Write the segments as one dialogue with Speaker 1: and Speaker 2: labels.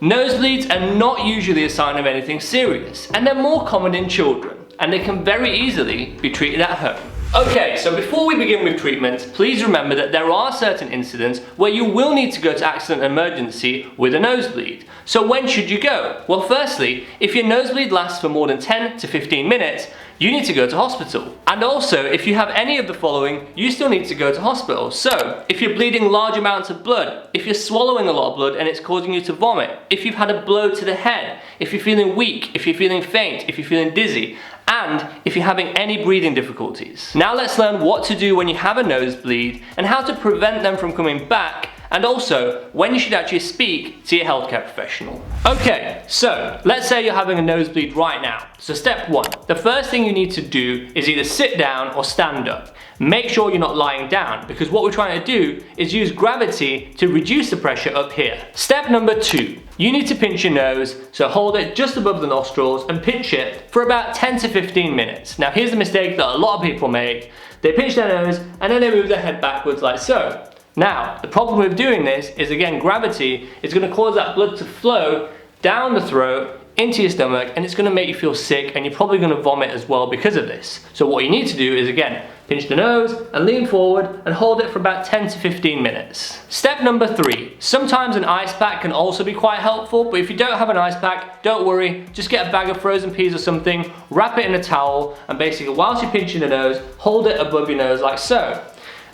Speaker 1: Nosebleeds are not usually a sign of anything serious, and they're more common in children, and they can very easily be treated at home. Okay, so before we begin with treatment, please remember that there are certain incidents where you will need to go to accident and emergency with a nosebleed. So when should you go? Well, firstly, if your nosebleed lasts for more than 10 to 15 minutes, you need to go to hospital. And also, if you have any of the following, you still need to go to hospital. So, if you're bleeding large amounts of blood, if you're swallowing a lot of blood and it's causing you to vomit, if you've had a blow to the head, if you're feeling weak, if you're feeling faint, if you're feeling dizzy, and if you're having any breathing difficulties. Now let's learn what to do when you have a nosebleed and how to prevent them from coming back, and also when you should actually speak to your healthcare professional. Okay, so let's say you're having a nosebleed right now. So step one, the first thing you need to do is either sit down or stand up. Make sure you're not lying down, because what we're trying to do is use gravity to reduce the pressure up here. Step number two, you need to pinch your nose, so hold it just above the nostrils and pinch it for about 10 to 15 minutes. Now here's the mistake that a lot of people make. They pinch their nose and then they move their head backwards like so. Now, the problem with doing this is, again, gravity is going to cause that blood to flow down the throat into your stomach, and it's going to make you feel sick, and you're probably going to vomit as well because of this. So what you need to do is, again, pinch the nose and lean forward and hold it for about 10 to 15 minutes. Step number three, sometimes an ice pack can also be quite helpful, but if you don't have an ice pack, don't worry, just get a bag of frozen peas or something, wrap it in a towel, and basically whilst you're pinching the nose, hold it above your nose like so.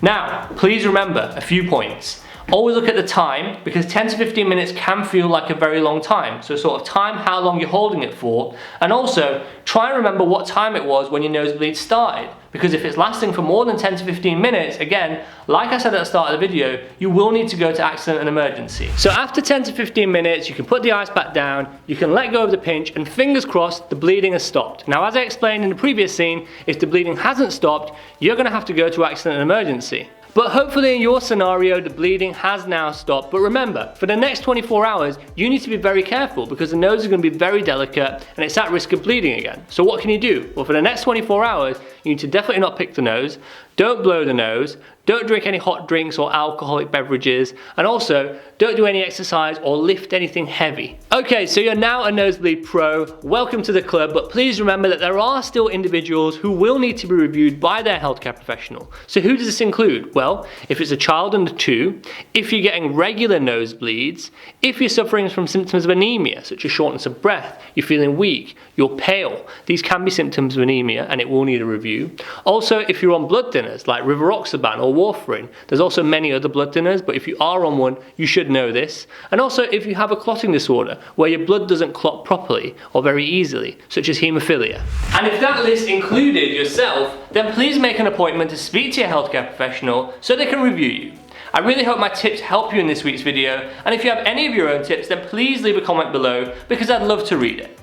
Speaker 1: Now, please remember a few points. Always look at the time, because 10 to 15 minutes can feel like a very long time. So sort of time how long you're holding it for, and also try and remember what time it was when your nosebleed started. Because if it's lasting for more than 10 to 15 minutes, again, like I said at the start of the video, you will need to go to accident and emergency. So after 10 to 15 minutes, you can put the ice pack down, you can let go of the pinch, and fingers crossed, the bleeding has stopped. Now, as I explained in the previous scene, if the bleeding hasn't stopped, you're gonna have to go to accident and emergency. But hopefully in your scenario, the bleeding has now stopped. But remember, for the next 24 hours, you need to be very careful, because the nose is going to be very delicate and it's at risk of bleeding again. So what can you do? Well, for the next 24 hours, you need to definitely not pick the nose, don't blow the nose, don't drink any hot drinks or alcoholic beverages, and also don't do any exercise or lift anything heavy. Okay, so you're now a nosebleed pro. Welcome to the club, but please remember that there are still individuals who will need to be reviewed by their healthcare professional. So who does this include? Well, if it's a child under 2, if you're getting regular nosebleeds, if you're suffering from symptoms of anemia, such as shortness of breath, you're feeling weak, you're pale, these can be symptoms of anemia and it will need a review. Also, if you're on blood thinners like rivaroxaban or warfarin, there's also many other blood thinners, but if you are on one, you should know this. And also if you have a clotting disorder where your blood doesn't clot properly or very easily, such as haemophilia. And if that list included yourself, then please make an appointment to speak to your healthcare professional so they can review you. I really hope my tips help you in this week's video, and if you have any of your own tips, then please leave a comment below, because I'd love to read it.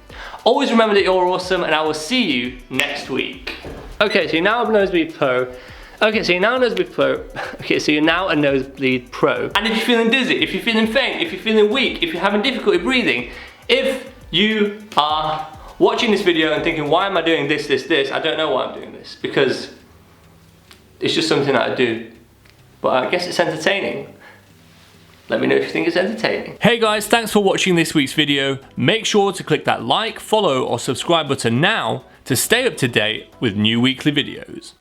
Speaker 1: Always remember that you're awesome, and I will see you next week. Okay, so you're now a nosebleed pro. Okay, so you're now a nosebleed pro. Okay, so you're now a nosebleed pro. And if you're feeling dizzy, if you're feeling faint, if you're feeling weak, if you're having difficulty breathing, if you are watching this video and thinking, why am I doing this, I don't know why I'm doing this, because it's just something that I do. But I guess it's entertaining. Let me know if you think it's entertaining. Hey guys, thanks for watching this week's video. Make sure to click that like, follow, or subscribe button now to stay up to date with new weekly videos.